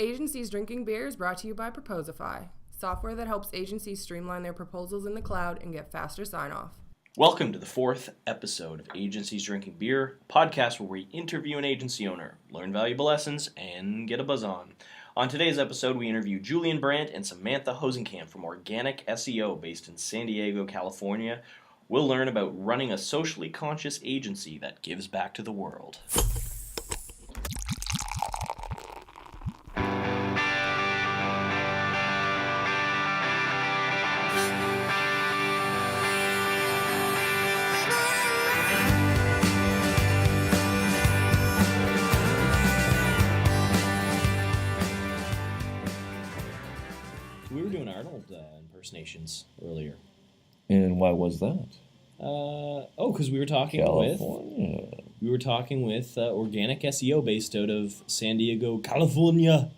Agencies Drinking Beer is brought to you by Proposify, software that helps agencies streamline their proposals in the cloud and get faster sign-off. Welcome to the fourth episode of Agencies Drinking Beer, a podcast where we interview an agency owner, learn valuable lessons, and get a buzz on. On today's episode, we interview Julien, Brandt, and Samantha Hosenkamp from Organic SEO based in San Diego, California. We'll learn about running a socially conscious agency that gives back to the world. We were doing Arnold impersonations earlier. And why was that? Because we were talking with Organic SEO based out of San Diego, California.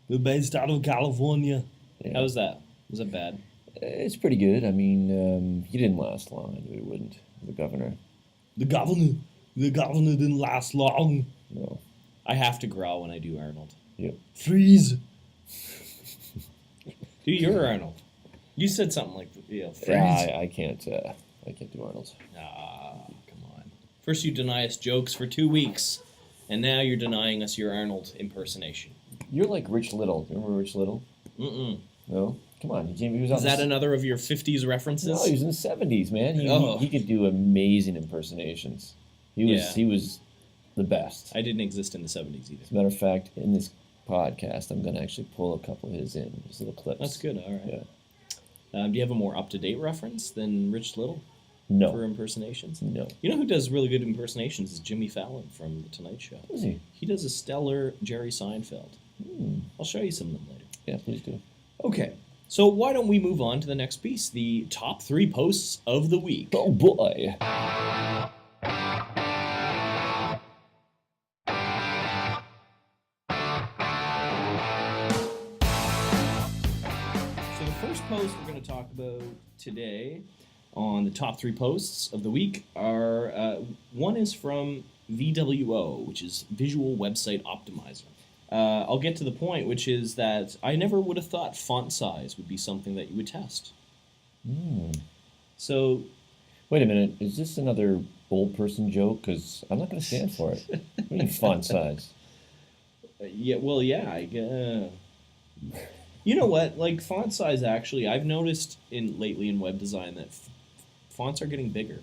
We're based out of California. Yeah. How was that? Was that bad? It's pretty good. I mean, he didn't last long. I knew he wouldn't. The governor. The governor didn't last long. No. I have to growl when I do Arnold. Yep. Freeze. Do your Arnold. You said something like, freeze. Yeah, I can't do Arnold. Come on. First you deny us jokes for 2 weeks, and now you're denying us your Arnold impersonation. You're like Rich Little. Do you remember Rich Little? Mm-mm. No? Come on. He was Is that another of your 50s references? No, he was in the 70s, man. He could do amazing impersonations. He was the best. I didn't exist in the 70s either. As a matter of fact, in this podcast, I'm going to actually pull a couple of his in, just little clips. That's good, all right. Yeah. Do you have a more up-to-date reference than Rich Little? No. For impersonations? No. You know who does really good impersonations is Jimmy Fallon from The Tonight Show. Is he? He does a stellar Jerry Seinfeld. I'll show you some of them later. Yeah, please do. Okay, so why don't we move on to the next piece, the top 3 posts of the week. Oh, boy. So the first post we're going to talk about today on the top 3 posts of the week are, one is from VWO, which is Visual Website Optimizer. I'll get to the point, which is that I never would have thought font size would be something that you would test. So... Wait a minute, is this another old person joke? Because I'm not going to stand for it. What do you mean font size? You know what? Like, font size, actually, I've noticed lately in web design that fonts are getting bigger.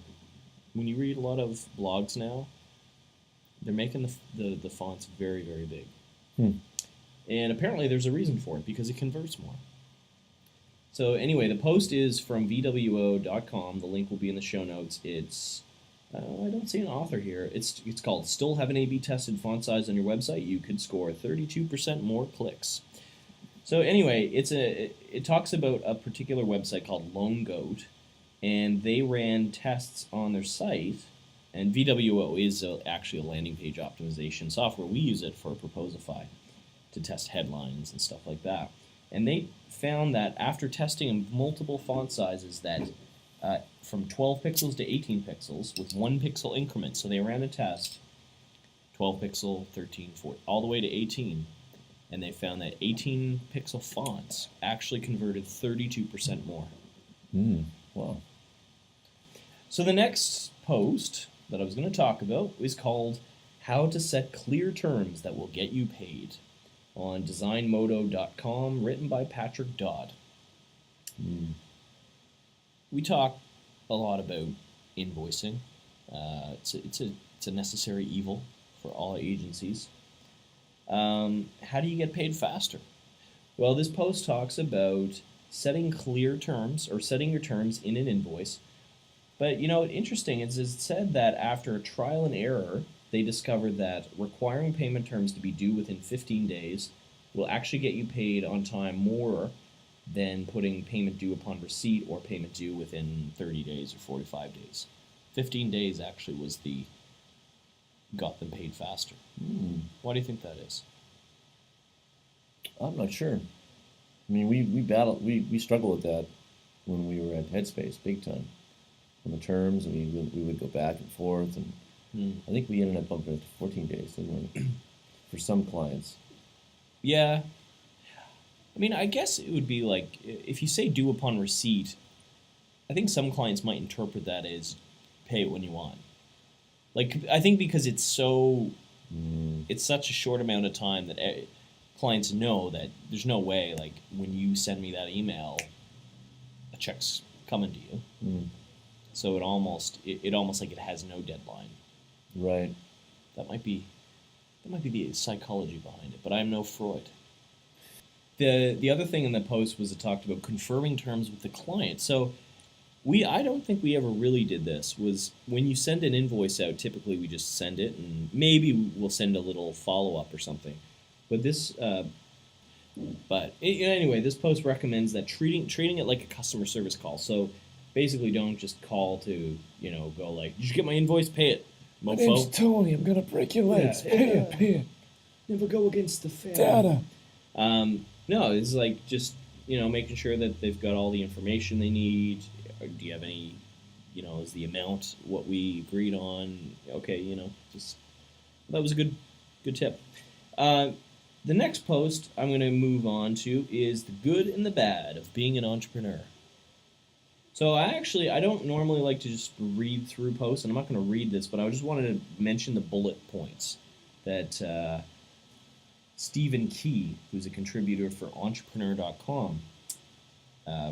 When you read a lot of blogs now, they're making the fonts very, very big. And apparently there's a reason for it, because it converts more. So anyway, the post is from VWO.com. The link will be in the show notes. It's, I don't see an author here. It's called Still Have an A/B Tested Font Size on Your Website? You could score 32% more clicks. So anyway, it talks about a particular website called Lone Goat, and they ran tests on their site. And VWO is actually a landing page optimization software. We use it for Proposify to test headlines and stuff like that. And they found that after testing multiple font sizes that from 12 pixels to 18 pixels with 1 pixel increment, so they ran a test, 12 pixel, 13, 14, all the way to 18. And they found that 18 pixel fonts actually converted 32% more. Wow. So the next post that I was going to talk about is called How to Set Clear Terms That Will Get You Paid on designmodo.com, written by Patrick Dodd. We talk a lot about invoicing. It's a necessary evil for all agencies. How do you get paid faster? Well, this post talks about setting clear terms, or setting your terms in an invoice. But, interesting is it said that after a trial and error, they discovered that requiring payment terms to be due within 15 days will actually get you paid on time more than putting payment due upon receipt or payment due within 30 days or 45 days. 15 days actually got them paid faster. Why do you think that is? I'm not sure. I mean, we struggled with that when we were at Headspace, big time. On the terms, and we would go back and forth, and I think we ended up bumping it to 14 days, didn't we? For some clients. Yeah, I mean, I guess it would be like, if you say due upon receipt, I think some clients might interpret that as pay it when you want. Like, I think because it's it's such a short amount of time that clients know that there's no way, like, when you send me that email, a check's coming to you. So it almost like it has no deadline. Right. That might be the psychology behind it, but I'm no Freud. The other thing in the post was it talked about confirming terms with the client. So I don't think we ever really did this. Was when you send an invoice out, typically we just send it, and maybe we'll send a little follow-up or something. But anyway, this post recommends that treating it like a customer service call. So basically, don't just call to go like, "Did you get my invoice? Pay it, mofo." My name's Tony. I'm gonna break your legs. Yeah. Pay it. Never go against the family. Data. No, it's like just making sure that they've got all the information they need. Or do you have any, is the amount what we agreed on? Okay, just that was a good tip. The next post I'm going to move on to is the good and the bad of being an entrepreneur. So I don't normally like to just read through posts, and I'm not going to read this, but I just wanted to mention the bullet points that Stephen Key, who's a contributor for Entrepreneur.com,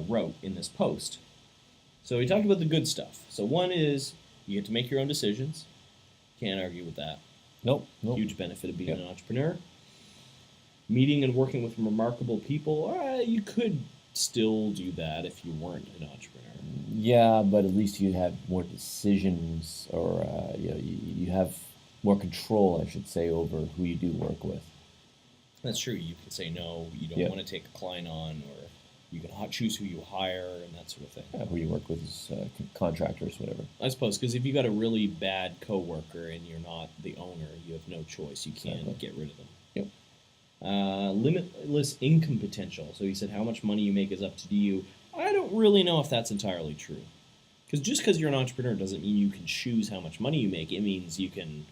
wrote in this post. So he talked about the good stuff. So one is you get to make your own decisions. Can't argue with that. Nope. Huge benefit of being an entrepreneur. Meeting and working with remarkable people. You could still do that if you weren't an entrepreneur. Yeah, but at least you have more decisions, or you have more control, I should say, over who you do work with. That's true. You can say no. You don't want to take a client on, or you can choose who you hire and that sort of thing. Yeah, who you work with is contractors, whatever. I suppose, because if you got a really bad coworker and you're not the owner, you have no choice. You can't get rid of them. Yep. Limitless income potential. So he said how much money you make is up to you. I don't really know if that's entirely true. Because just because you're an entrepreneur doesn't mean you can choose how much money you make. It means you can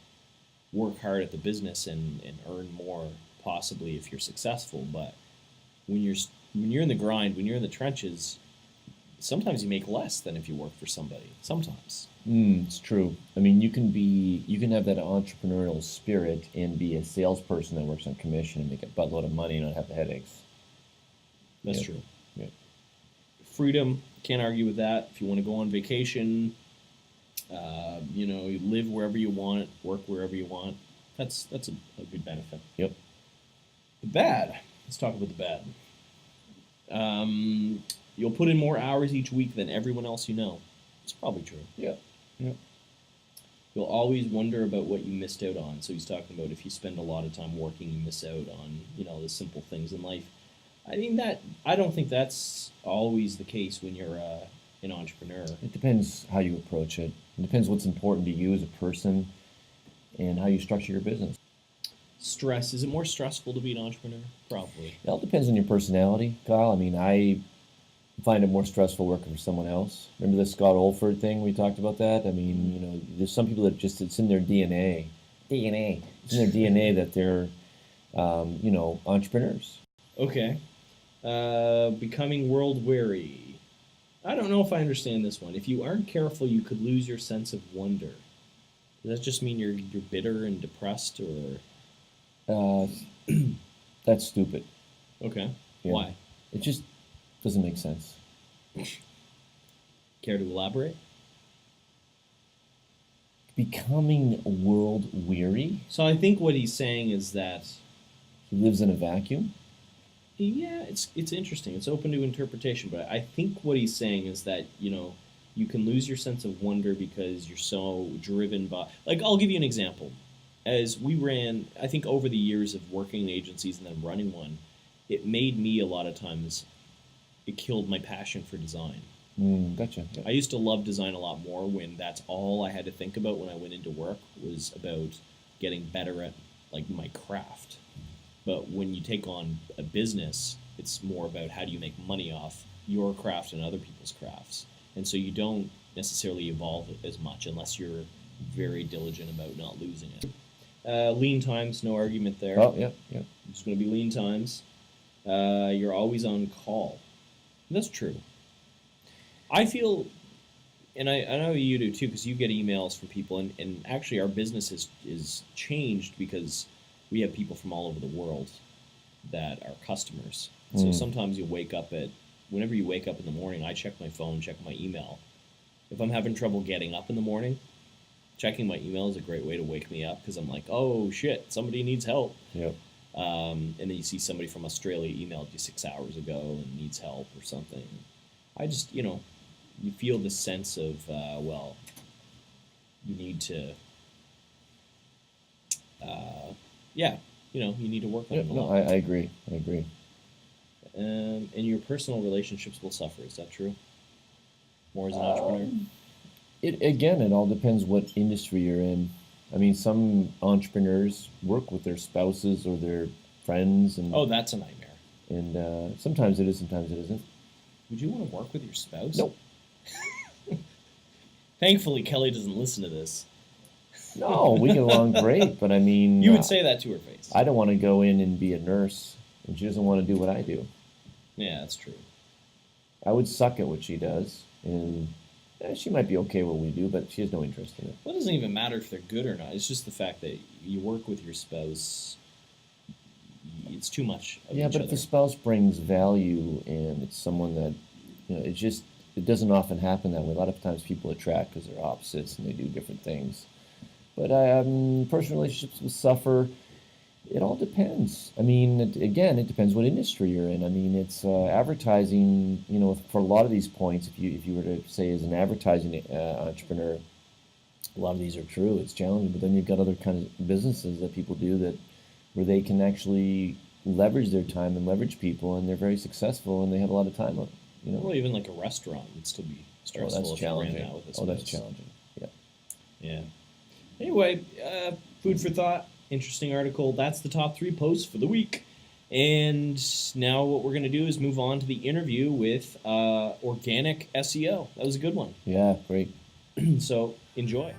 work hard at the business and earn more, possibly, if you're successful. But when you're in the grind, when you're in the trenches, sometimes you make less than if you work for somebody. Sometimes. It's true. I mean, you can have that entrepreneurial spirit and be a salesperson that works on commission and make a buttload of money and not have the headaches. That's true. Yeah. Freedom, can't argue with that. If you want to go on vacation, you live wherever you want, work wherever you want. That's a good benefit. Yep. The bad. Let's talk about the bad. You'll put in more hours each week than everyone else you know. It's probably true. Yeah. You'll always wonder about what you missed out on. So he's talking about if you spend a lot of time working, you miss out on, the simple things in life. I don't think that's always the case when you're an entrepreneur. It depends how you approach it. It depends what's important to you as a person and how you structure your business. Stress. Is it more stressful to be an entrepreneur? Probably. It all depends on your personality, Kyle. I mean, I find it more stressful working for someone else. Remember the Scott Olford thing? We talked about that. I mean, there's some people that it's in their DNA. It's in their DNA that they're, entrepreneurs. Okay. Becoming world weary. I don't know if I understand this one. If you aren't careful, you could lose your sense of wonder. Does that just mean you're bitter and depressed, or? That's stupid. Okay. Yeah. Why? It just doesn't make sense. Care to elaborate? Becoming world weary? So I think what he's saying is that he lives in a vacuum? Yeah, it's interesting. It's open to interpretation, but I think what he's saying is that, you can lose your sense of wonder because you're so driven by... Like, I'll give you an example. As we ran, I think over the years of working in agencies and then running one, it made me a lot of times... It killed my passion for design. Gotcha. Yeah. I used to love design a lot more when that's all I had to think about when I went into work was about getting better at my craft. But when you take on a business, it's more about how do you make money off your craft and other people's crafts. And so you don't necessarily evolve as much unless you're very diligent about not losing it. Lean times, no argument there. Oh, yeah. It's going to be lean times. You're always on call. That's true. I feel, and I know you do too, because you get emails from people, and actually our business is changed because we have people from all over the world that are customers. So sometimes whenever you wake up in the morning, I check my phone, check my email. If I'm having trouble getting up in the morning, checking my email is a great way to wake me up, because I'm like, oh shit, somebody needs help. Yep. And then you see somebody from Australia emailed you 6 hours ago and needs help or something. I just, you feel this sense of, you need to, you need to work on it a lot. I agree. And your personal relationships will suffer. Is that true? More as an entrepreneur? It all depends what industry you're in. I mean, some entrepreneurs work with their spouses or their friends, and oh, that's a nightmare. And sometimes it is, sometimes it isn't. Would you want to work with your spouse? Nope. Thankfully, Kelly doesn't listen to this. No, we get along great, but I mean... You would say that to her face. I don't want to go in and be a nurse, and she doesn't want to do what I do. Yeah, that's true. I would suck at what she does, and she might be okay what we do, but she has no interest in it. Well, it doesn't even matter if they're good or not. It's just the fact that you work with your spouse. It's too much of Yeah, each but other. if the spouse brings value and it's someone that, it doesn't often happen that way. A lot of times people attract because they're opposites and they do different things. But personal relationships will suffer. It all depends. I mean, it depends what industry you're in. I mean, it's advertising, for a lot of these points, if you were to say as an advertising entrepreneur, a lot of these are true. It's challenging, but then you've got other kinds of businesses that people do where they can actually leverage their time and leverage people, and they're very successful, and they have a lot of time. Well, even like a restaurant would still be stressful. That's challenging. That's challenging. Yeah. Yeah. Anyway, food for thought. Interesting article. That's the top 3 posts for the week. And now what we're going to do is move on to the interview with Organic SEO. That was a good one. Yeah, great. So enjoy.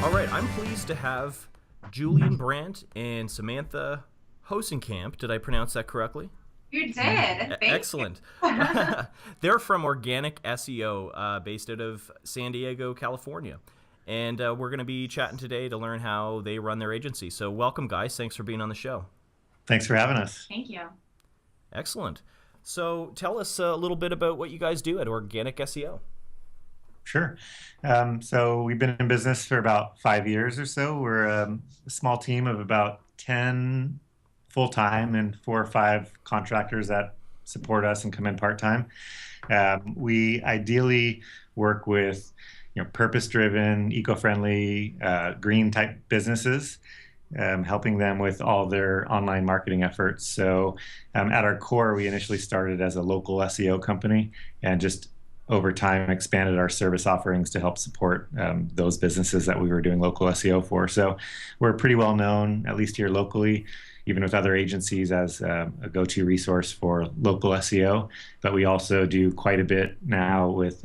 All right, I'm pleased to have Julien, Brandt, and Samantha Hosenkamp. Did I pronounce that correctly? You did. Excellent. They're from Organic SEO, based out of San Diego, California. And we're going to be chatting today to learn how they run their agency. So welcome, guys. Thanks for being on the show. Thanks for having us. Thank you. Excellent. So tell us a little bit about what you guys do at Organic SEO. Sure. So we've been in business for about 5 years or so. We're a small team of about 10 full-time and 4 or 5 contractors that support us and come in part-time. We ideally work with purpose-driven, eco-friendly, green-type businesses, helping them with all their online marketing efforts. So at our core, we initially started as a local SEO company and just over time expanded our service offerings to help support those businesses that we were doing local SEO for. So we're pretty well known, at least here locally, even with other agencies, as a go-to resource for local SEO. But we also do quite a bit now with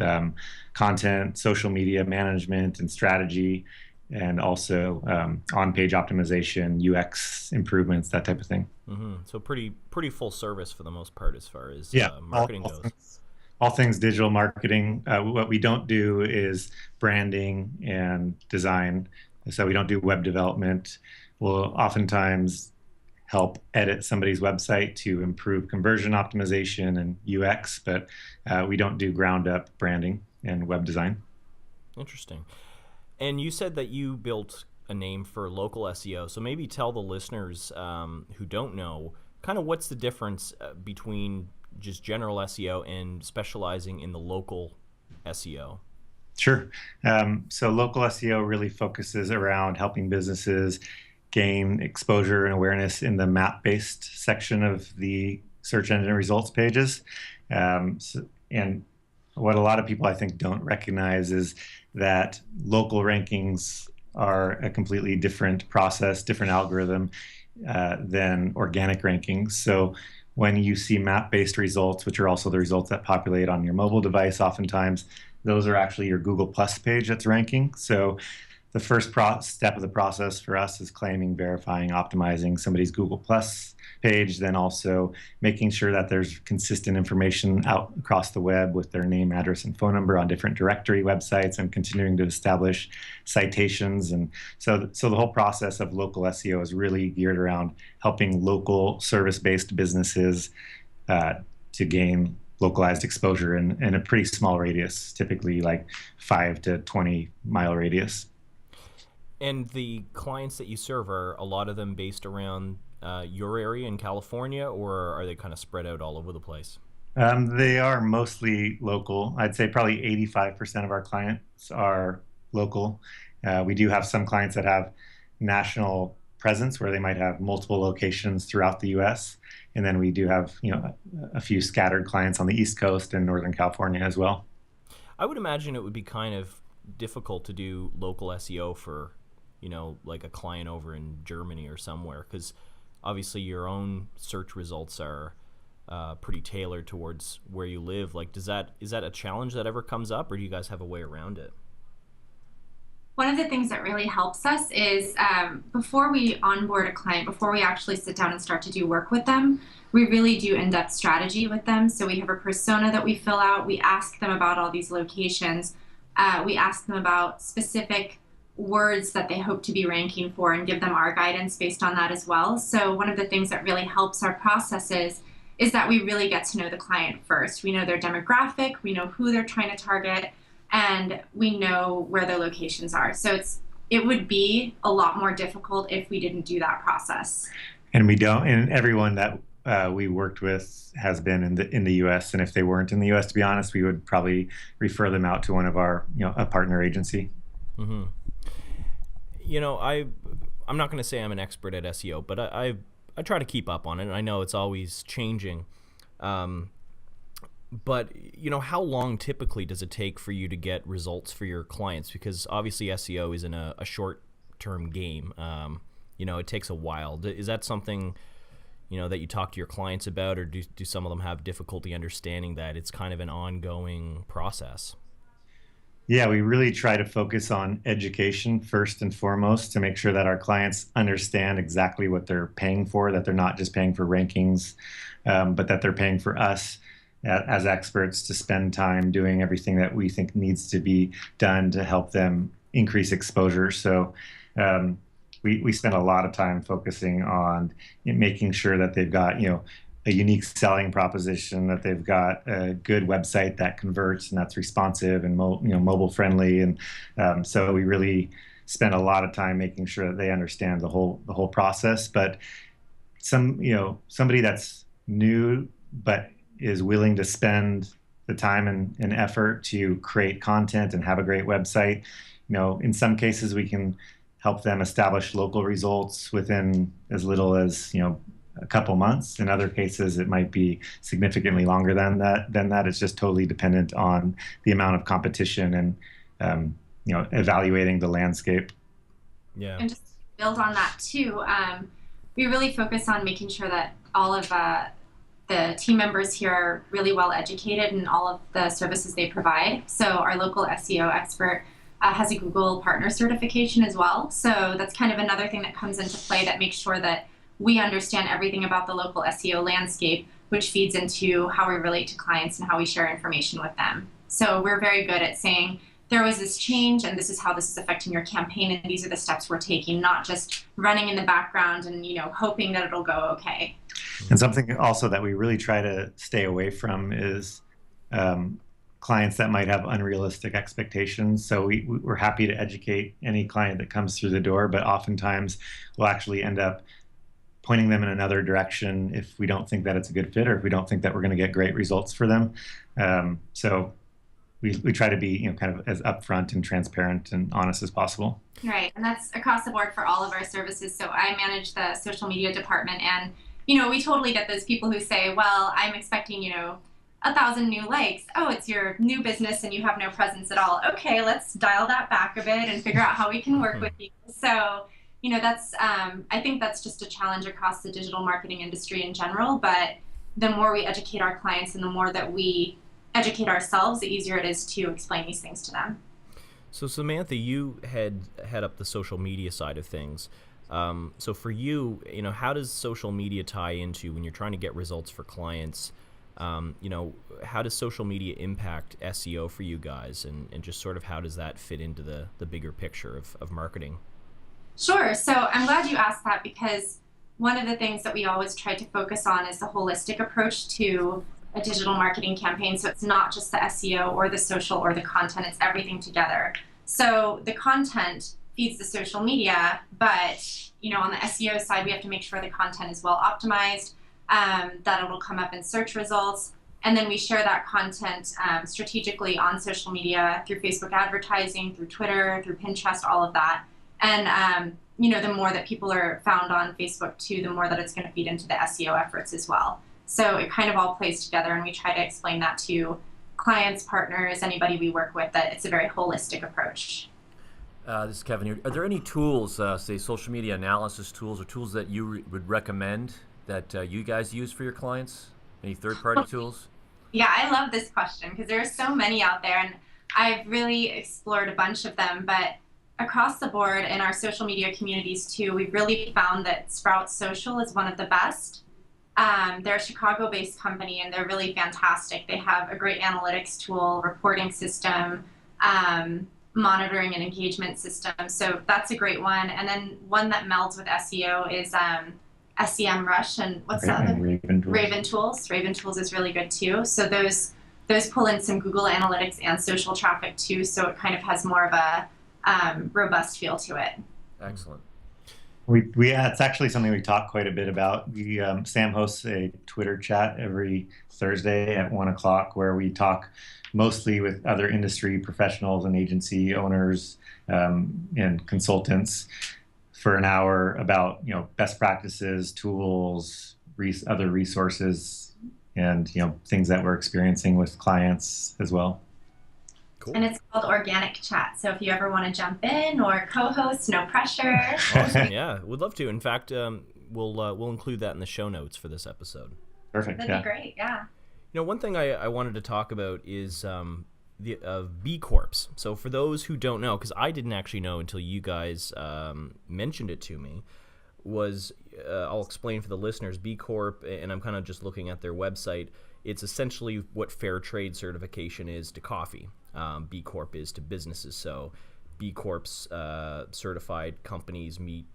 content, social media management, and strategy, and also on-page optimization, UX improvements, that type of thing. Mm-hmm. So pretty full service for the most part as far as marketing goes. All things digital marketing. What we don't do is branding and design. So we don't do web development. We'll oftentimes help edit somebody's website to improve conversion optimization and UX, but we don't do ground up branding and web design. Interesting. And you said that you built a name for local SEO. So maybe tell the listeners who don't know, kind of what's the difference between just general SEO and specializing in the local SEO? Sure. So local SEO really focuses around helping businesses gain exposure and awareness in the map-based section of the search engine results pages. And what a lot of people, I think, don't recognize is that local rankings are a completely different process, different algorithm than organic rankings. So when you see map-based results, which are also the results that populate on your mobile device oftentimes, those are actually your Google Plus page that's ranking. So the first step of the process for us is claiming, verifying, optimizing somebody's Google Plus page, then also making sure that there's consistent information out across the web with their name, address, and phone number on different directory websites, and continuing to establish citations. And so the whole process of local SEO is really geared around helping local service-based businesses to gain localized exposure in a pretty small radius, typically like 5 to 20 mile radius. And the clients that you serve, are a lot of them based around your area in California, or are they kind of spread out all over the place? They are mostly local. I'd say probably 85% of our clients are local. We do have some clients that have national presence where they might have multiple locations throughout the U.S. And then we do have, a few scattered clients on the East Coast and Northern California as well. I would imagine it would be kind of difficult to do local SEO for, like a client over in Germany or somewhere, because obviously your own search results are pretty tailored towards where you live. Like, is that a challenge that ever comes up, or do you guys have a way around it? One of the things that really helps us is before we onboard a client, before we actually sit down and start to do work with them, we really do in-depth strategy with them. So we have a persona that we fill out. We ask them about all these locations. We ask them about specific words that they hope to be ranking for and give them our guidance based on that as well. So one of the things that really helps our processes is that we really get to know the client first. We know their demographic, we know who they're trying to target, and we know where their locations are. So it would be a lot more difficult if we didn't do that process. And we don't, and everyone that we worked with has been in the U.S. And if they weren't in the U.S., to be honest, we would probably refer them out to one of our, a partner agency. Mm-hmm. I'm not going to say I'm an expert at SEO, but I try to keep up on it. And I know it's always changing. But, how long typically does it take for you to get results for your clients? Because obviously SEO isn't a short-term game. It takes a while. Is that something, that you talk to your clients about, or do some of them have difficulty understanding that it's kind of an ongoing process? Yeah, we really try to focus on education first and foremost to make sure that our clients understand exactly what they're paying for, that they're not just paying for rankings, but that they're paying for us as experts to spend time doing everything that we think needs to be done to help them increase exposure. So we spend a lot of time focusing on making sure that they've got, a unique selling proposition, that they've got a good website that converts and that's responsive and mobile friendly. And so we really spend a lot of time making sure that they understand the whole process. But somebody that's new but is willing to spend the time and effort to create content and have a great website, in some cases we can help them establish local results within as little as a couple months. In other cases, it might be significantly longer than that. It's just totally dependent on the amount of competition and evaluating the landscape. Yeah. And just to build on that too, we really focus on making sure that all of the team members here are really well educated in all of the services they provide. So our local SEO expert has a Google partner certification as well. So that's kind of another thing that comes into play that makes sure that we understand everything about the local SEO landscape, which feeds into how we relate to clients and how we share information with them. So we're very good at saying, there was this change and this is how this is affecting your campaign and these are the steps we're taking, not just running in the background and, hoping that it'll go okay. And something also that we really try to stay away from is clients that might have unrealistic expectations. So we're happy to educate any client that comes through the door, but oftentimes we'll actually end up pointing them in another direction if we don't think that it's a good fit or if we don't think that we're going to get great results for them. So we try to be kind of as upfront and transparent and honest as possible. Right, and that's across the board for all of our services. So I manage the social media department, and we totally get those people who say, well, I'm expecting 1,000 new likes. Oh, it's your new business and you have no presence at all. Okay, let's dial that back a bit and figure out how we can work with you. So that's I think that's just a challenge across the digital marketing industry in general. But the more we educate our clients and the more that we educate ourselves, the easier it is to explain these things to them. So Samantha, you head up the social media side of things. So for you, how does social media tie into when you're trying to get results for clients? How does social media impact SEO for you guys, and just sort of how does that fit into the bigger picture of marketing? Sure. So I'm glad you asked that, because one of the things that we always try to focus on is the holistic approach to a digital marketing campaign. So it's not just the SEO or the social or the content, it's everything together. So the content feeds the social media, but on the SEO side, we have to make sure the content is well optimized, that it'll come up in search results. And then we share that content strategically on social media through Facebook advertising, through Twitter, through Pinterest, all of that. And, the more that people are found on Facebook too, the more that it's going to feed into the SEO efforts as well. So it kind of all plays together, and we try to explain that to clients, partners, anybody we work with, that it's a very holistic approach. This is Kevin here. Are there any tools, say social media analysis tools, or tools that you would recommend that you guys use for your clients? Any third-party tools? Yeah, I love this question because there are so many out there, and I've really explored a bunch of them. But across the board in our social media communities too, we've really found that Sprout Social is one of the best. They're a Chicago-based company, and they're really fantastic. They have a great analytics tool, reporting system, monitoring and engagement system. So that's a great one. And then one that melds with SEO is SEMrush, and what's the other? Raven Tools. Raven Tools is really good too. So those pull in some Google Analytics and social traffic too. So it kind of has more of a robust feel to it. Excellent. It's actually something we talk quite a bit about. Sam hosts a Twitter chat every Thursday at 1:00 where we talk mostly with other industry professionals and agency owners and consultants for an hour about best practices, tools, other resources, and things that we're experiencing with clients as well. Cool. And it's called Organic Chat. So if you ever want to jump in or co-host, no pressure. Awesome. Yeah, we'd love to. In fact, we'll include that in the show notes for this episode. Perfect. That'd be great. Yeah. One thing I wanted to talk about is the B Corps. So for those who don't know, because I didn't actually know until you guys mentioned it to me, was I'll explain for the listeners. B Corp, and I'm kind of just looking at their website. It's essentially what fair trade certification is to coffee. B Corp is to businesses. So B Corps certified companies meet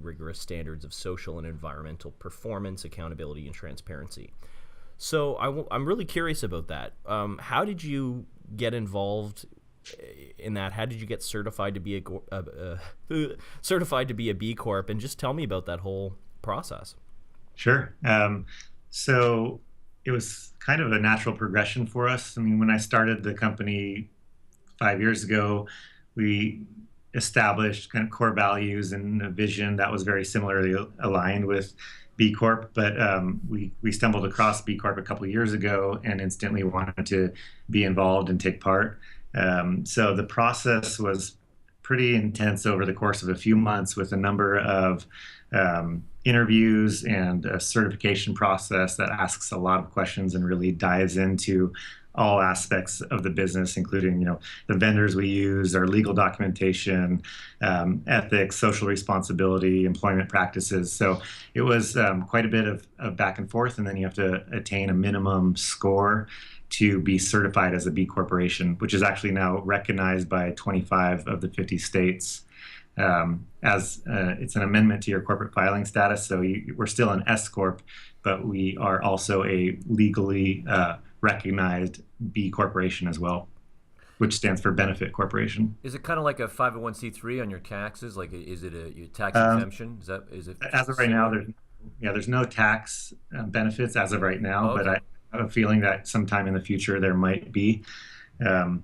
rigorous standards of social and environmental performance, accountability, and transparency. So I'm really curious about that. How did you get involved in that? How did you get certified to be a B Corp? And just tell me about that whole process. Sure. So it was kind of a natural progression for us. I mean, when I started the company 5 years ago, we established kind of core values and a vision that was very similarly aligned with B Corp, but we stumbled across B Corp a couple of years ago and instantly wanted to be involved and take part. So the process was pretty intense over the course of a few months, with a number of interviews and a certification process that asks a lot of questions and really dives into all aspects of the business, including the vendors we use, our legal documentation, ethics, social responsibility, employment practices. So it was quite a bit of back and forth, and then you have to attain a minimum score to be certified as a B Corporation, which is actually now recognized by 25 of the 50 states. As it's an amendment to your corporate filing status. So we're still an S Corp, but we are also a legally recognized B Corporation as well, which stands for Benefit Corporation. Is it kind of like a 501c3 on your taxes? Like, is it a tax exemption? Is it? As of right now, there's no tax benefits as of right now, okay. But I have a feeling that sometime in the future there might be.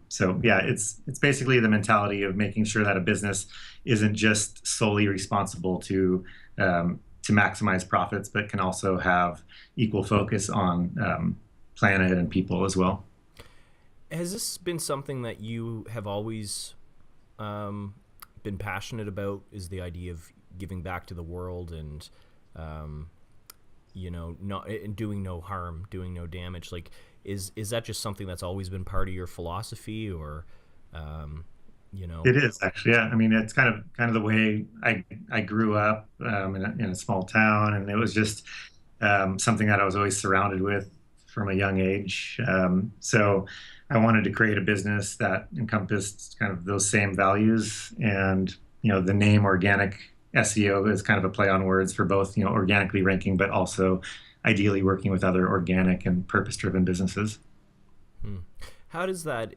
So yeah, it's basically the mentality of making sure that a business isn't just solely responsible to maximize profits, but can also have equal focus on planet and people as well. Has this been something that you have always been passionate about? Is the idea of giving back to the world and not and doing no harm, doing no damage? Like, is that just something that's always been part of your philosophy, or You know. It is actually, yeah. I mean, it's kind of the way I grew up in a small town, and it was just something that I was always surrounded with from a young age. So I wanted to create a business that encompassed kind of those same values, and the name Organic SEO is kind of a play on words for both organically ranking, but also ideally working with other organic and purpose-driven businesses. How does that,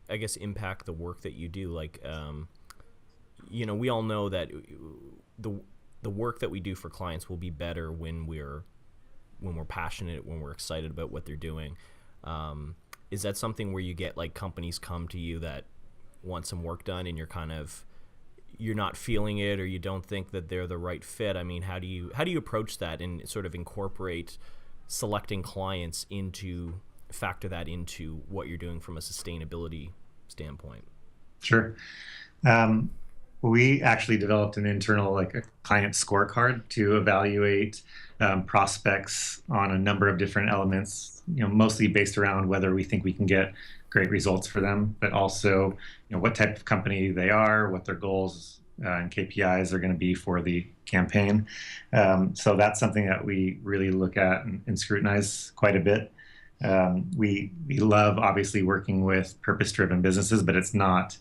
I guess, impact the work that you do? Like, we all know that the work that we do for clients will be better when we're passionate, when we're excited about what they're doing. Is that something where you get like companies come to you that want some work done, and you're not feeling it, or you don't think that they're the right fit? I mean, how do you approach that and sort of incorporate selecting clients factor that into what you're doing from a sustainability standpoint? Sure. We actually developed an internal, like a client scorecard to evaluate prospects on a number of different elements, mostly based around whether we think we can get great results for them, but also, what type of company they are, what their goals and KPIs are going to be for the campaign. So that's something that we really look at and scrutinize quite a bit. We love obviously working with purpose-driven businesses, but it's not,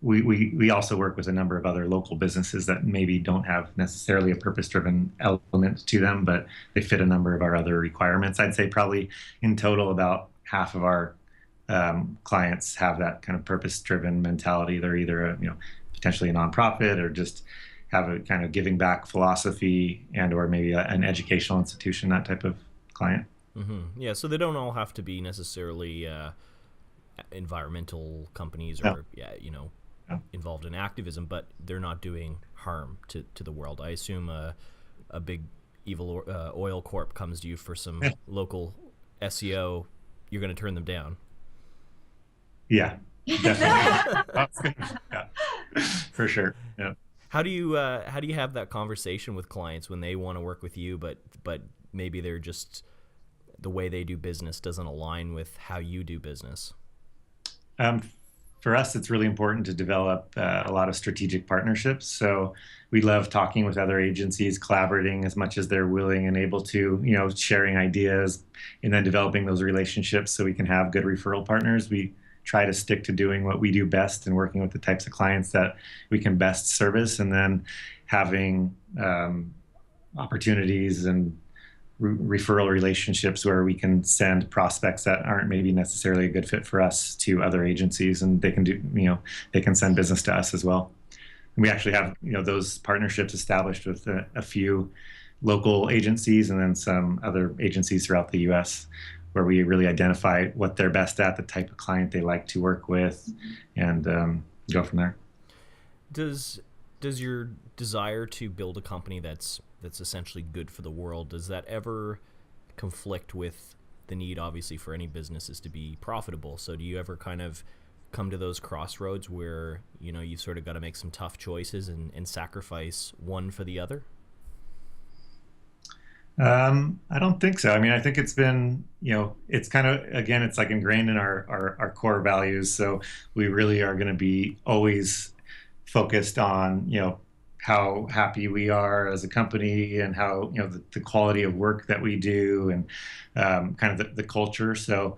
we also work with a number of other local businesses that maybe don't have necessarily a purpose-driven element to them, but they fit a number of our other requirements. I'd say probably in total about half of our clients have that kind of purpose-driven mentality. They're either potentially a nonprofit, or just have a kind of giving back philosophy, and or maybe an educational institution, that type of client. Mm-hmm. Yeah, so they don't all have to be necessarily environmental companies or involved in activism, but they're not doing harm to the world. I assume a big evil oil corp comes to you for some local SEO, you're going to turn them down. Yeah, definitely. Yeah, for sure. Yeah. How do you have that conversation with clients when they want to work with you, but maybe they're just, the way they do business doesn't align with how you do business? For us, it's really important to develop a lot of strategic partnerships. So we love talking with other agencies, collaborating as much as they're willing and able to, sharing ideas, and then developing those relationships so we can have good referral partners. We try to stick to doing what we do best and working with the types of clients that we can best service, and then having opportunities and referral relationships where we can send prospects that aren't maybe necessarily a good fit for us to other agencies, and they can send business to us as well. And we actually have those partnerships established with a few local agencies, and then some other agencies throughout the U.S., where we really identify what they're best at, the type of client they like to work with, and go from there. Does your desire to build a company that's essentially good for the world, does that ever conflict with the need, obviously, for any businesses to be profitable? So do you ever kind of come to those crossroads where you've sort of got to make some tough choices and sacrifice one for the other? I don't think so. I mean, I think it's been, it's kind of, again, it's like ingrained in our core values. So we really are going to be always focused on, how happy we are as a company, and how, the quality of work that we do, and kind of the culture. So,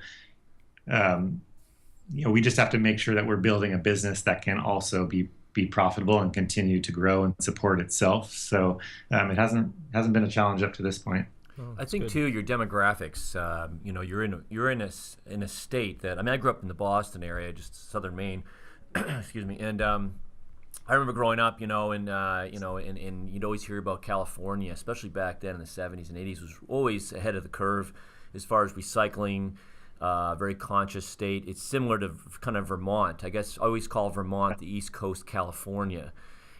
we just have to make sure that we're building a business that can also be profitable and continue to grow and support itself. So it hasn't been a challenge up to this point. Oh, I think too, your demographics. You're in a state that, I mean, I grew up in the Boston area, just southern Maine. Excuse me, and I remember growing up, and you'd always hear about California, especially back then in the 70s and 80s, was always ahead of the curve as far as recycling. Very conscious state. It's similar to kind of Vermont. I guess I always call Vermont the East Coast California,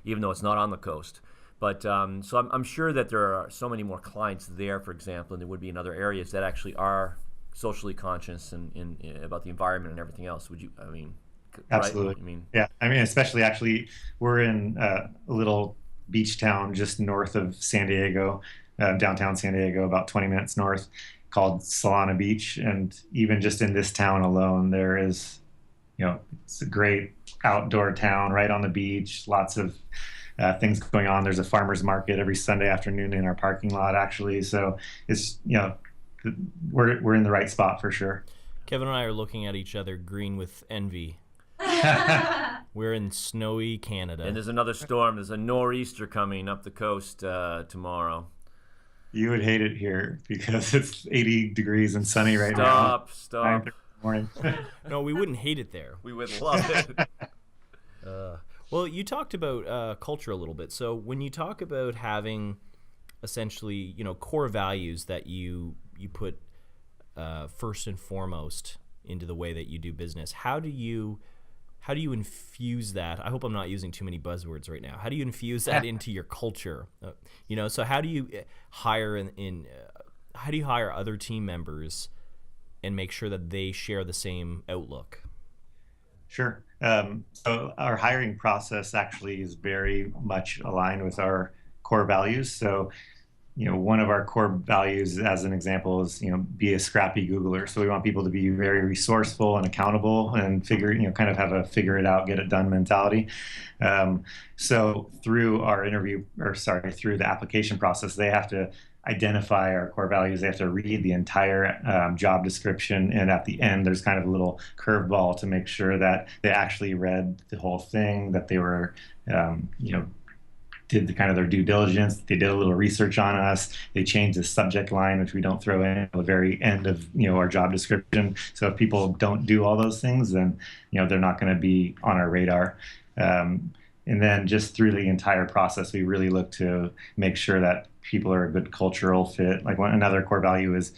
even though it's not on the coast. But so I'm sure that there are so many more clients there, for example, than there would be in other areas that actually are socially conscious and about the environment and everything else. Would you? I mean, absolutely. Right? I mean, yeah. I mean, especially actually, we're in a little beach town just north of San Diego, downtown San Diego, about 20 minutes north, called Solana Beach. And even just in this town alone, there is it's a great outdoor town right on the beach, lots of things going on. There's a farmer's market every Sunday afternoon in our parking lot, actually. So it's, we're in the right spot for sure. Kevin and I are looking at each other green with envy. We're in snowy Canada. And there's another storm. There's a nor'easter coming up the coast tomorrow. You would hate it here because it's 80 degrees and sunny right now. Stop. Morning. No, we wouldn't hate it there. We would love it. Well, you talked about culture a little bit. So when you talk about having essentially, core values that you put first and foremost into the way that you do business, how do you infuse that? I hope I'm not using too many buzzwords right now. How do you infuse that into your culture? So how do you hire how do you hire other team members and make sure that they share the same outlook? Sure. So our hiring process actually is very much aligned with our core values. So, one of our core values, as an example, is, be a scrappy Googler. So we want people to be very resourceful and accountable and kind of have a figure it out, get it done mentality. So through through the application process, they have to identify our core values. They have to read the entire job description, and at the end there's kind of a little curveball to make sure that they actually read the whole thing, that they were did their due diligence, they did a little research on us, they changed the subject line, which we don't throw in at the very end of our job description. So if people don't do all those things, then they're not going to be on our radar. And then just through the entire process, we really look to make sure that people are a good cultural fit. Like another core value is,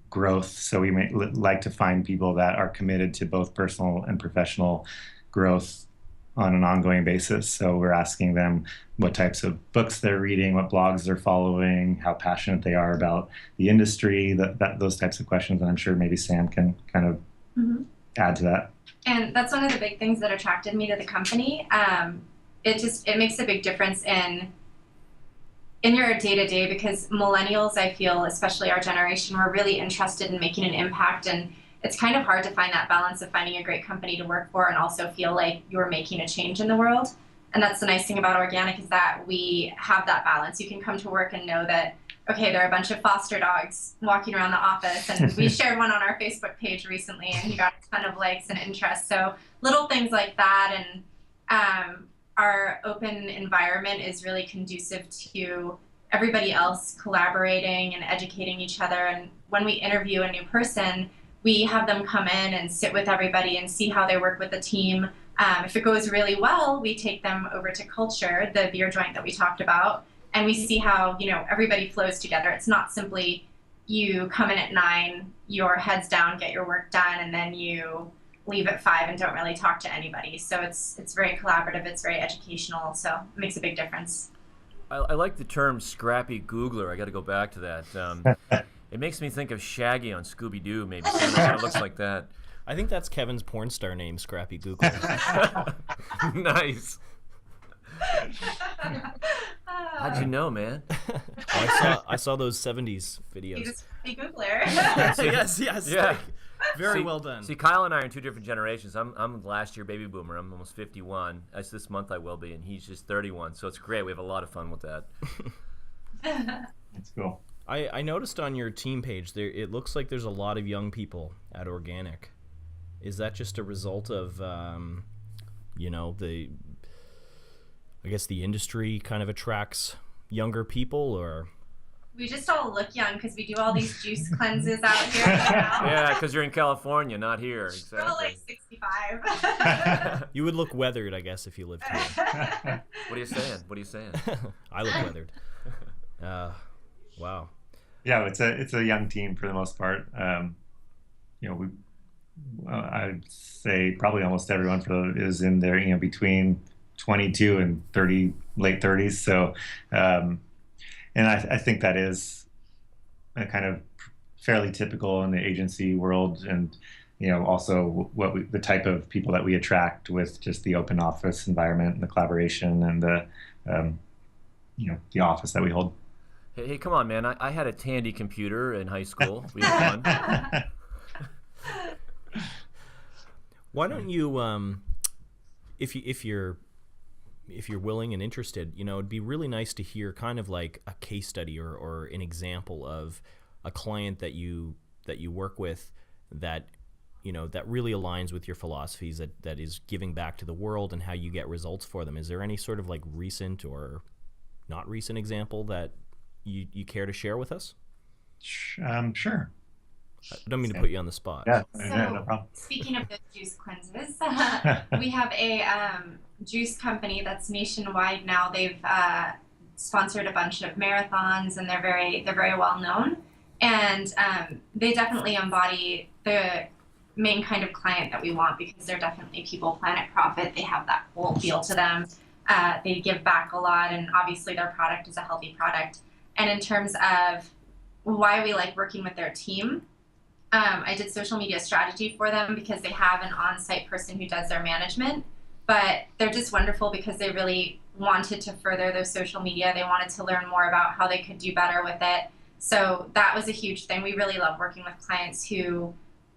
growth. So we may like to find people that are committed to both personal and professional growth on an ongoing basis. So we're asking them what types of books they're reading, what blogs they're following, how passionate they are about the industry, those types of questions. And I'm sure maybe Sam can kind of add to that. And that's one of the big things that attracted me to the company. It makes a big difference in your day-to-day, because millennials, I feel, especially our generation, we're really interested in making an impact, and it's kind of hard to find that balance of finding a great company to work for and also feel like you're making a change in the world. And that's the nice thing about Organic, is that we have that balance. You can come to work and know that, okay, there are a bunch of foster dogs walking around the office, and we shared one on our Facebook page recently, and he got a ton of likes and interest. So little things like that, and our open environment is really conducive to everybody else collaborating and educating each other. And when we interview a new person, we have them come in and sit with everybody and see how they work with the team. If it goes really well, we take them over to Culture, the beer joint that we talked about, and we see how everybody flows together. It's not simply you come in at 9, your heads down, get your work done, and then you leave at 5 and don't really talk to anybody. So it's very collaborative, it's very educational, so it makes a big difference. I like the term scrappy Googler. I got to go back to that. It makes me think of Shaggy on Scooby-Doo, maybe. Something that looks like that. I think that's Kevin's porn star name, Scrappy Googler. Nice. How'd you know, man? I saw those 70s videos. He's a scrappy Googler. Yes. Yeah. Very well done. See, Kyle and I are in two different generations. I'm last year baby boomer. I'm almost 51. This month I will be, and he's just 31. So it's great. We have a lot of fun with that. That's cool. I noticed on your team page there, it looks like there's a lot of young people at Organic. Is that just a result of, the industry kind of attracts younger people, or? We just all look young because we do all these juice cleanses out here now. Yeah, because you're in California, not here. Exactly. We're all like 65. You would look weathered, I guess, if you lived here. What are you saying? I look weathered. Wow. Yeah, it's a young team for the most part. I'd say probably almost everyone is in there, between 22 and 30, late 30s. So, and I think that is a kind of fairly typical in the agency world, and also the type of people that we attract with just the open office environment and the collaboration and the the office that we hold. Hey, come on, man! I had a Tandy computer in high school. We had fun. Why don't you, if you're willing and interested, it'd be really nice to hear kind of like a case study or an example of a client that you work with that that really aligns with your philosophies, that is giving back to the world, and how you get results for them. Is there any sort of like recent or not recent example that you care to share with us? Sure. I don't mean to put you on the spot. Yeah, So, no problem. speaking of the juice cleanses, we have a juice company that's nationwide now. They've sponsored a bunch of marathons, and they're very well known. And they definitely embody the main kind of client that we want, because they're definitely people, planet, profit. They have that whole feel to them. They give back a lot, and obviously their product is a healthy product. And in terms of why we like working with their team, I did social media strategy for them because they have an on-site person who does their management, but they're just wonderful because they really wanted to further their social media. They wanted to learn more about how they could do better with it. So that was a huge thing. We really love working with clients who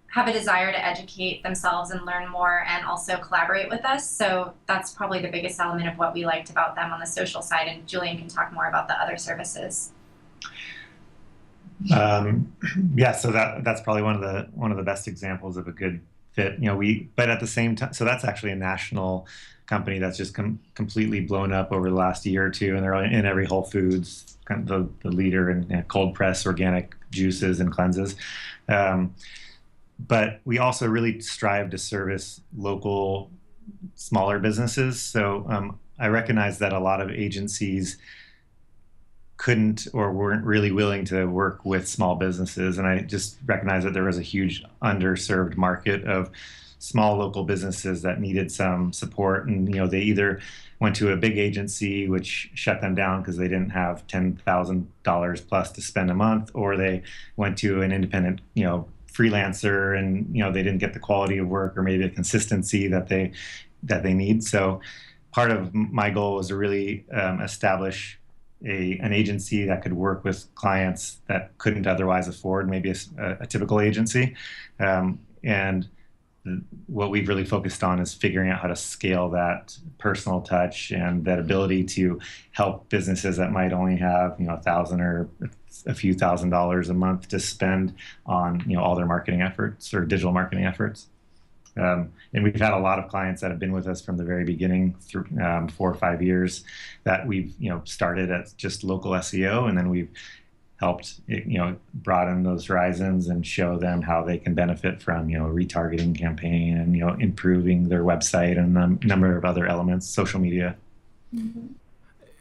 have a desire to educate themselves and learn more, and also collaborate with us. So that's probably the biggest element of what we liked about them on the social side. And Julien can talk more about the other services. Yeah, so that's probably one of the best examples of a good fit. But at the same time, so that's actually a national company that's just completely blown up over the last year or two, and they're in every Whole Foods, kind of the leader in cold press organic juices and cleanses. But we also really strive to service local, smaller businesses. So I recognize that a lot of agencies couldn't or weren't really willing to work with small businesses. And I just recognize that there was a huge underserved market of small local businesses that needed some support. And, they either went to a big agency, which shut them down because they didn't have $10,000 plus to spend a month, or they went to an independent, freelancer, and, they didn't get the quality of work or maybe the consistency that they need. So part of my goal was to really establish an agency that could work with clients that couldn't otherwise afford maybe a typical agency. And what we've really focused on is figuring out how to scale that personal touch and that ability to help businesses that might only have, $1,000 or a few $1,000s a month to spend on, all their marketing efforts or digital marketing efforts. And we've had a lot of clients that have been with us from the very beginning, through 4 or 5 years, that we've started at just local SEO, and then we've helped broaden those horizons and show them how they can benefit from a retargeting campaign and improving their website and a number of other elements, social media. Mm-hmm.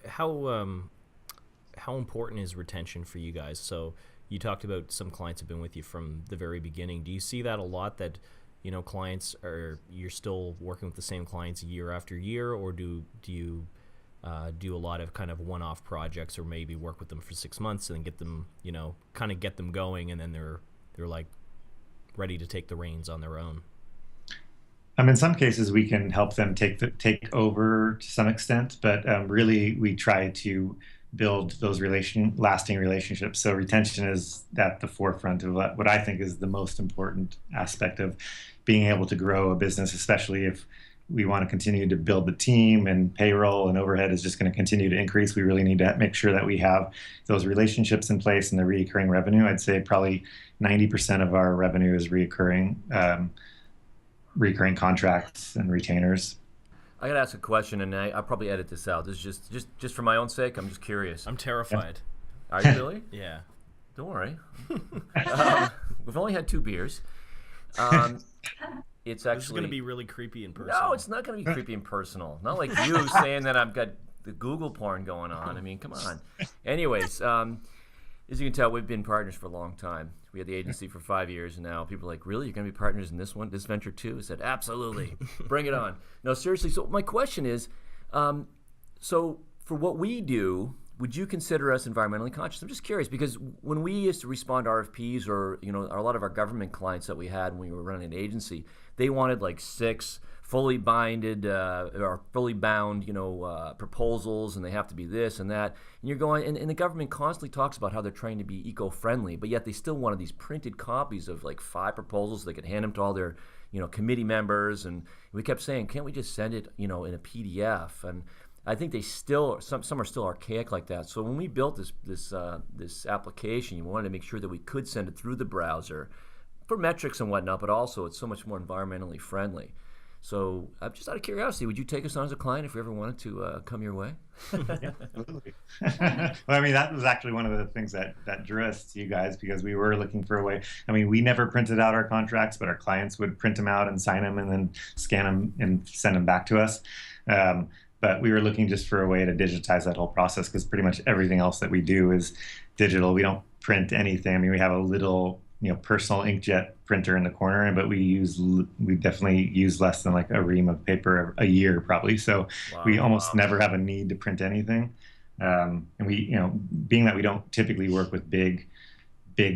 How important is retention for you guys? So you talked about some clients have been with you from the very beginning. Do you see that a lot, that clients you're still working with the same clients year after year, or do you do a lot of kind of one-off projects, or maybe work with them for 6 months and then get them, kind of get them going, and then they're like ready to take the reins on their own? In some cases we can help them take over to some extent, but really we try to build those lasting relationships. So retention is at the forefront of what I think is the most important aspect of being able to grow a business, especially if we want to continue to build the team, and payroll and overhead is just going to continue to increase. We really need to make sure that we have those relationships in place and the recurring revenue. I'd say probably 90% of our revenue is recurring contracts and retainers. I gotta ask a question, and I'll probably edit this out. This is just for my own sake. I'm just curious. I'm terrified. Are you really? Yeah. Don't worry. We've only had 2 beers. It's actually This is going to be really creepy and personal. No, it's not going to be creepy and personal. Not like you saying that I've got the Google porn going on. I mean, come on. Anyways, as you can tell, we've been partners for a long time. We had the agency for 5 years, and now people are like, really? You're going to be partners in this venture too? I said, absolutely. Bring it on. No, seriously. So my question is, so for what we do, would you consider us environmentally conscious? I'm just curious, because when we used to respond to RFPs, or a lot of our government clients that we had when we were running an agency, they wanted like 6 fully binded or fully bound, proposals, and they have to be this and that. And you're going, and the government constantly talks about how they're trying to be eco-friendly, but yet they still wanted these printed copies of like 5 proposals so they could hand them to all their, committee members. And we kept saying, can't we just send it, in a PDF? And I think they still, some are still archaic like that. So when we built this application, we wanted to make sure that we could send it through the browser for metrics and whatnot, but also it's so much more environmentally friendly. So just out of curiosity, would you take us on as a client if we ever wanted to come your way? Yeah, absolutely. Well, I mean, that was actually one of the things that drew us to you guys, because we were looking for a way. I mean, we never printed out our contracts, but our clients would print them out and sign them and then scan them and send them back to us. But we were looking just for a way to digitize that whole process, because pretty much everything else that we do is digital. We don't print anything. I mean, we have a little personal inkjet printer in the corner, but we definitely use less than like a ream of paper a year probably. So we almost never have a need to print anything. And we, being that we don't typically work with big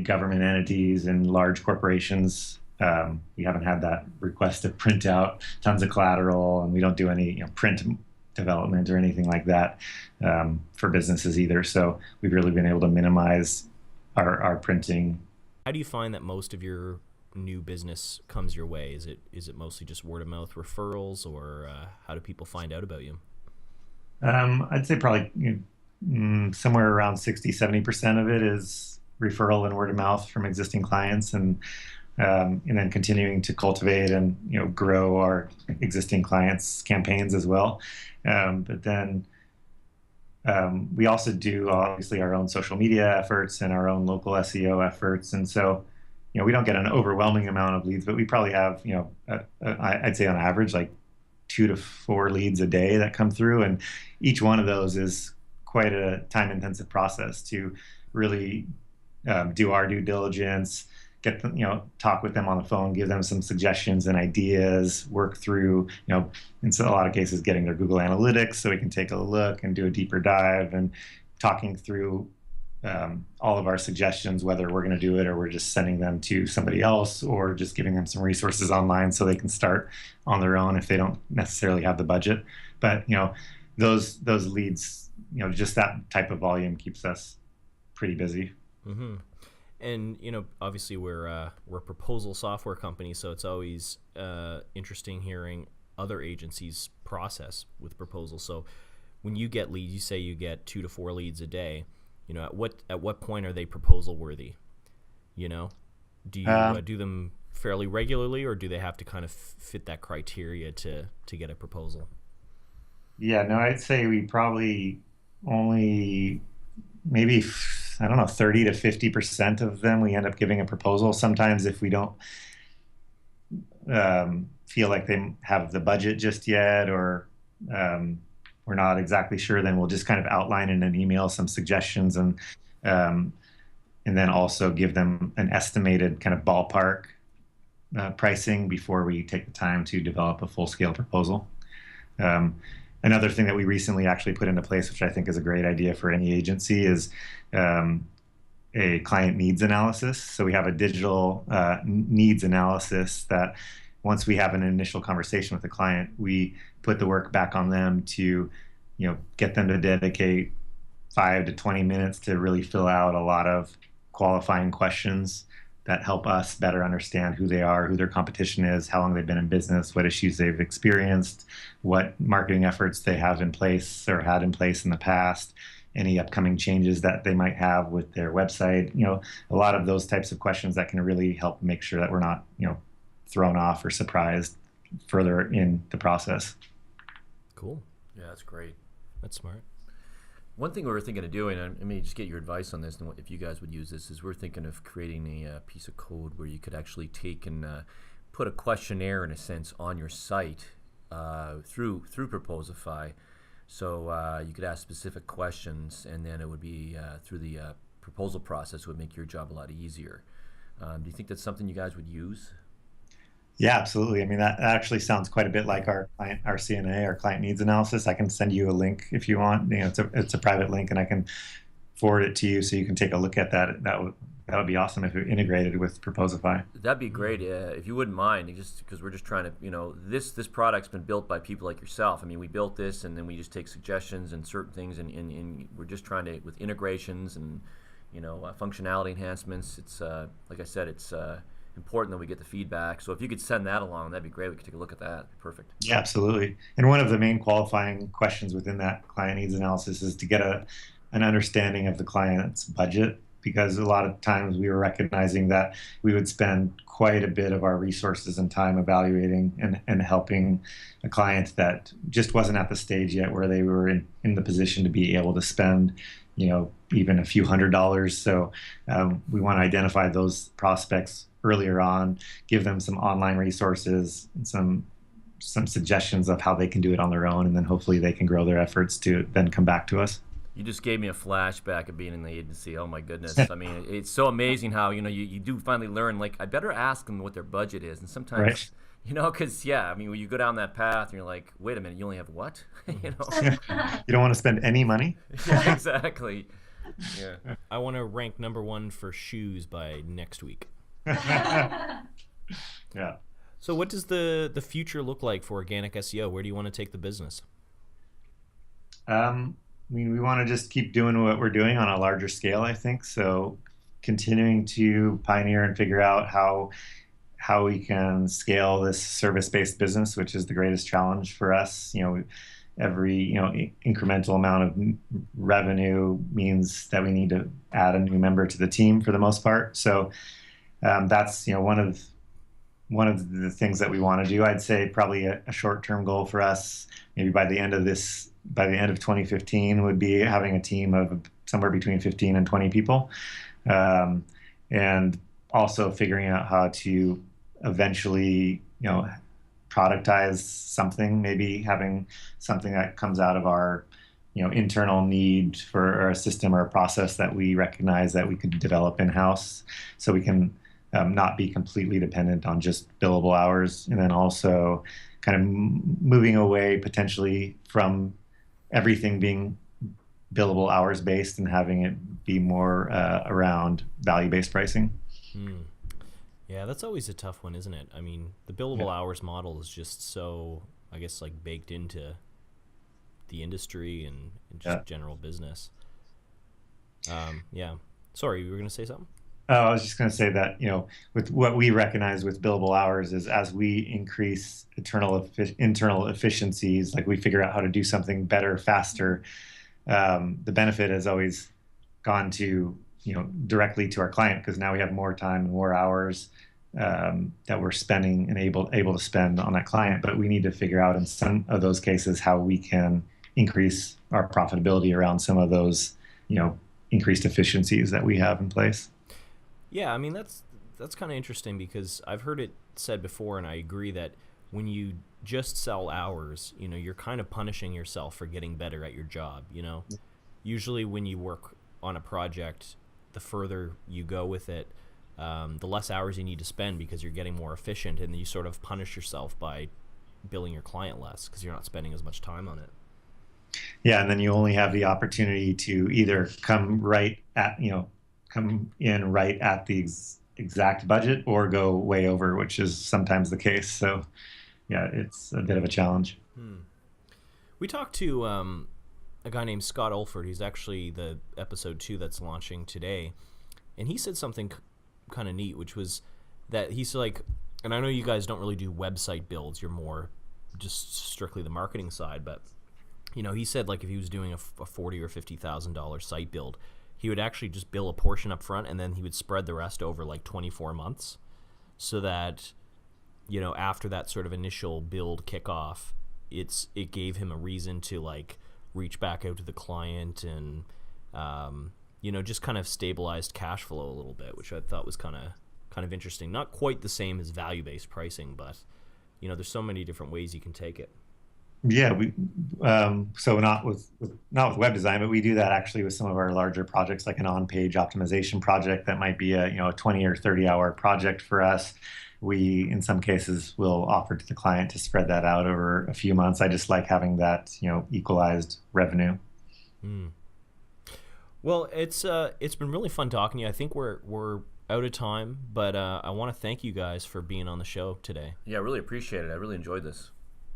government entities and large corporations, we haven't had that request to print out tons of collateral, and we don't do any print development or anything like that for businesses either. So we've really been able to minimize our printing. How do you find that most of your new business comes your way? Is it mostly just word of mouth referrals, or how do people find out about you? I'd say probably somewhere around 60-70% of it is referral and word of mouth from existing clients, and then continuing to cultivate and grow our existing clients' campaigns as well. But then we also do obviously our own social media efforts and our own local SEO efforts, and so we don't get an overwhelming amount of leads, but we probably have I'd say on average like 2 to 4 leads a day that come through, and each one of those is quite a time-intensive process to really do our due diligence, get them, talk with them on the phone, give them some suggestions and ideas, work through, in a lot of cases, getting their Google Analytics so we can take a look and do a deeper dive, and talking through all of our suggestions, whether we're going to do it or we're just sending them to somebody else, or just giving them some resources online so they can start on their own if they don't necessarily have the budget. But, those leads, just that type of volume keeps us pretty busy. Mm-hmm. And obviously we're a proposal software company, so it's always interesting hearing other agencies' process with proposals. So when you get leads, you say you get 2 to 4 leads a day. At what point are they proposal worthy? Do you do them fairly regularly, or do they have to kind of fit that criteria to get a proposal? Yeah, no, I'd say we probably only maybe 30 to 50% of them we end up giving a proposal. Sometimes if we don't feel like they have the budget just yet, or we're not exactly sure, then we'll just kind of outline in an email some suggestions, and then also give them an estimated kind of ballpark pricing before we take the time to develop a full-scale proposal. Another thing that we recently actually put into place, which I think is a great idea for any agency, is a client needs analysis. So we have a digital needs analysis that once we have an initial conversation with the client, we put the work back on them to, get them to dedicate 5 to 20 minutes to really fill out a lot of qualifying questions that help us better understand who they are, who their competition is, how long they've been in business, what issues they've experienced, what marketing efforts they have in place or had in place in the past, any upcoming changes that they might have with their website. A lot of those types of questions that can really help make sure that we're not, thrown off or surprised further in the process. Cool. Yeah, that's great. That's smart. One thing we were thinking of doing, and I mean, just get your advice on this, and if you guys would use this, is we're thinking of creating a piece of code where you could actually take and put a questionnaire, in a sense, on your site through Proposify. So you could ask specific questions, and then it would be through the proposal process would make your job a lot easier. Do you think that's something you guys would use? Yeah, absolutely. I mean, that actually sounds quite a bit like our CNA, our client needs analysis. I can send you a link if you want. It's a private link, and I can forward it to you so you can take a look at that. That That would be awesome if it integrated with Proposify. That'd be great if you wouldn't mind, just because we're just trying to, this product's been built by people like yourself. I mean, we built this, and then we just take suggestions and certain things, and we're just trying to, with integrations and functionality enhancements. It's like I said, it's important that we get the feedback. So if you could send that along, that'd be great. We could take a look at that. That'd be perfect. Yeah, absolutely. And one of the main qualifying questions within that client needs analysis is to get an understanding of the client's budget, because a lot of times we were recognizing that we would spend quite a bit of our resources and time evaluating and helping a client that just wasn't at the stage yet where they were in the position to be able to spend, even a few $100s. So we want to identify those prospects earlier on, give them some online resources and some suggestions of how they can do it on their own, and then hopefully they can grow their efforts to then come back to us. You just gave me a flashback of being in the agency. Oh my goodness. I mean, it's so amazing how, you do finally learn, like, I better ask them what their budget is. And sometimes, Right. because, when you go down that path and you're like, wait a minute, you only have what? You don't want to spend any money? Yeah, exactly. Yeah. I want to rank #1 for shoes by next week. Yeah. So what does the future look like for Organic SEO? Where do you want to take the business? We want to just keep doing what we're doing on a larger scale, I think. So continuing to pioneer and figure out how we can scale this service-based business, which is the greatest challenge for us. Every incremental amount of revenue means that we need to add a new member to the team for the most part. So that's one of the things that we want to do. I'd say probably a short-term goal for us, maybe by the end of 2015, would be having a team of somewhere between 15 and 20 people, and also figuring out how to eventually, productize something, maybe having something that comes out of our, internal need for a system or a process that we recognize that we could develop in-house, so we can not be completely dependent on just billable hours, and then also kind of moving away potentially from everything being billable hours based and having it be more around value-based pricing. Yeah, that's always a tough one, isn't it? I mean, the billable hours model is just so, I guess, like baked into the industry and just general business. Sorry, you were going to say something? I was just going to say that, with what we recognize with billable hours is as we increase internal efficiencies, like we figure out how to do something better, faster, the benefit has always gone to, directly to our client, because now we have more time and more hours that we're spending and able to spend on that client. But we need to figure out in some of those cases how we can increase our profitability around some of those, increased efficiencies that we have in place. Yeah, I mean, that's kind of interesting, because I've heard it said before, and I agree, that when you just sell hours, you're kind of punishing yourself for getting better at your job, Usually when you work on a project, the further you go with it, the less hours you need to spend, because you're getting more efficient, and you sort of punish yourself by billing your client less because you're not spending as much time on it. Yeah, and then you only have the opportunity to either come in right at the exact budget or go way over, which is sometimes the case. So yeah, it's a bit of a challenge. We talked to a guy named Scott Olford. He's actually the episode 2 that's launching today, and he said something kind of neat, which was that he's like, and I know you guys don't really do website builds, you're more just strictly the marketing side, but he said, like, if he was doing a $40,000 or $50,000 site build, he would actually just bill a portion up front, and then he would spread the rest over like 24 months, so that after that sort of initial build kickoff, it gave him a reason to like reach back out to the client and just kind of stabilized cash flow a little bit, which I thought was kind of interesting. Not quite the same as value-based pricing, but there's so many different ways you can take it. Yeah, we so not with web design, but we do that actually with some of our larger projects, like an on-page optimization project that might be a 20 or 30-hour project for us. We, in some cases, will offer to the client to spread that out over a few months. I just like having that, equalized revenue. Well, it's been really fun talking to you. I think we're out of time, but I want to thank you guys for being on the show today. Yeah, I really appreciate it. I really enjoyed this.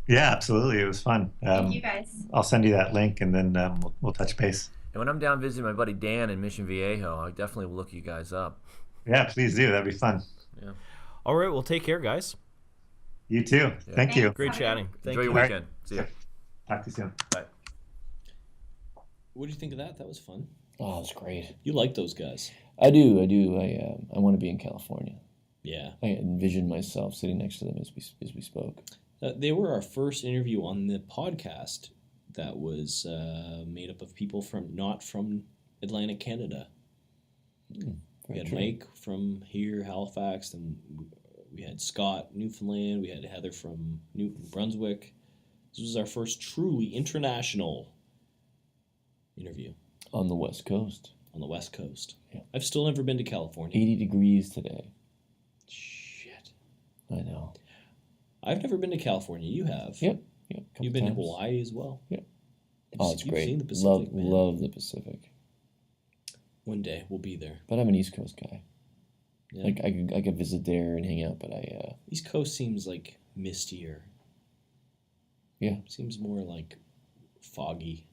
Yeah, absolutely. It was fun. Thank you guys. I'll send you that link, and then we'll touch base. And when I'm down visiting my buddy Dan in Mission Viejo, I definitely will look you guys up. Yeah, please do. That'd be fun. Yeah. All right, well, take care, guys. You too. Yeah. Thank you. Great chatting. Thank Enjoy you. your weekend. See ya. Talk to you soon. Bye. What do you think of that? That was fun. Oh, it's great. You like those guys? I do. I want to be in California. Yeah. I envisioned myself sitting next to them as we spoke. They were our first interview on the podcast that was made up of people not from Atlantic Canada. We had true. Mike from here, Halifax, then we had Scott, Newfoundland, we had Heather from New Brunswick. This was our first truly international interview. On the West Coast. On the West Coast. Yeah. I've still never been to California. 80 degrees today. Shit. I know. I've never been to California. You have. Yep. Couple You've been times. to Hawaii as well. Yep. Oh, it's You've great. seen the Pacific, man. Love the Pacific. One day we'll be there. But I'm an East Coast guy. Yeah. Like I could visit there and hang out, but East Coast seems like mistier. Yeah. Seems more like foggy.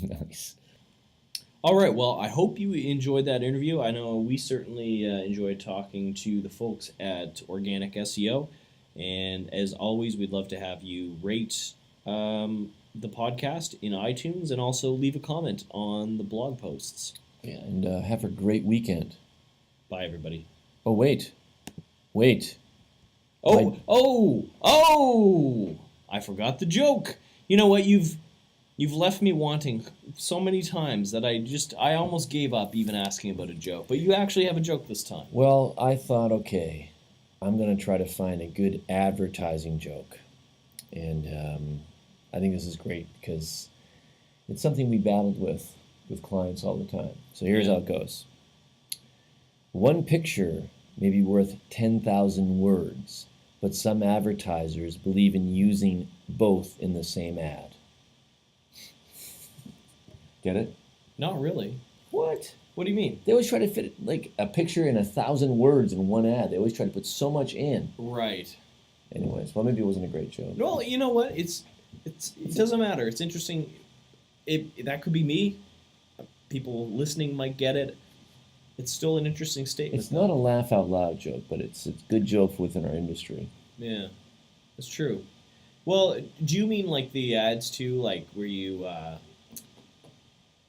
Nice. All right. Well, I hope you enjoyed that interview. I know we certainly enjoyed talking to the folks at Organic SEO. And as always, we'd love to have you rate the podcast in iTunes and also leave a comment on the blog posts. Yeah, and have a great weekend. Bye, everybody. Oh, wait. Oh! I forgot the joke. You know what? You've left me wanting so many times that I almost gave up even asking about a joke. But you actually have a joke this time. Well, I thought, okay, I'm going to try to find a good advertising joke. And I think this is great because it's something we battled with clients all the time. So here's how it goes. One picture may be worth 10,000 words, but some advertisers believe in using both in the same ad. Get it? Not really. What? What do you mean? They always try to fit like a picture in 1,000 words in one ad. They always try to put so much in. Right. Anyways, well, maybe it wasn't a great joke. Well, you know what? It doesn't matter. It's interesting. That could be me. People listening might get it. It's still an interesting statement. It's not a laugh out loud joke, but it's a good joke within our industry. Yeah, that's true. Well, do you mean like the ads too, like where you,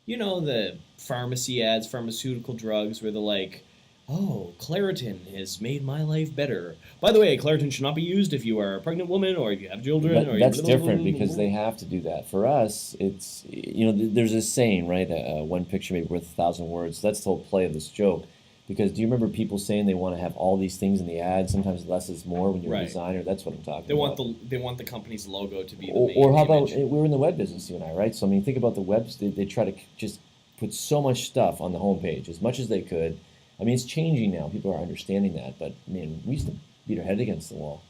the pharmacy ads, pharmaceutical drugs, where they're like, oh, Claritin has made my life better. By the way, Claritin should not be used if you are a pregnant woman or if you have children. That's different because they have to do that. For us, it's, there's this saying, right? One picture may be worth 1,000 words. That's the whole play of this joke. Because do you remember people saying they want to have all these things in the ad? Sometimes less is more when you're a designer. That's what I'm talking about. They want the company's logo to be the main Or how about, image. we're in the web business, you and I, right? So, I mean, think about the webs. They try to just put so much stuff on the homepage, as much as they could. I mean, it's changing now. People are understanding that. But, man, we used to beat our head against the wall.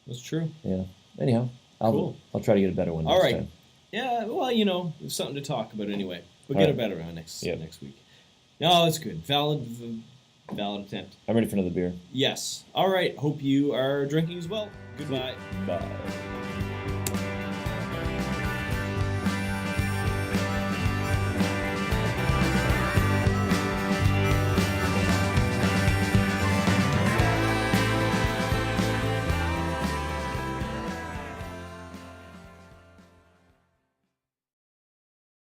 That's true. Yeah. Anyhow, I'll try to get a better one next time. Yeah, well, there's something to talk about anyway. We'll All get right. a better one next week. No, that's good. Valid attempt. I'm ready for another beer. Yes. All right. Hope you are drinking as well. Goodbye. Bye.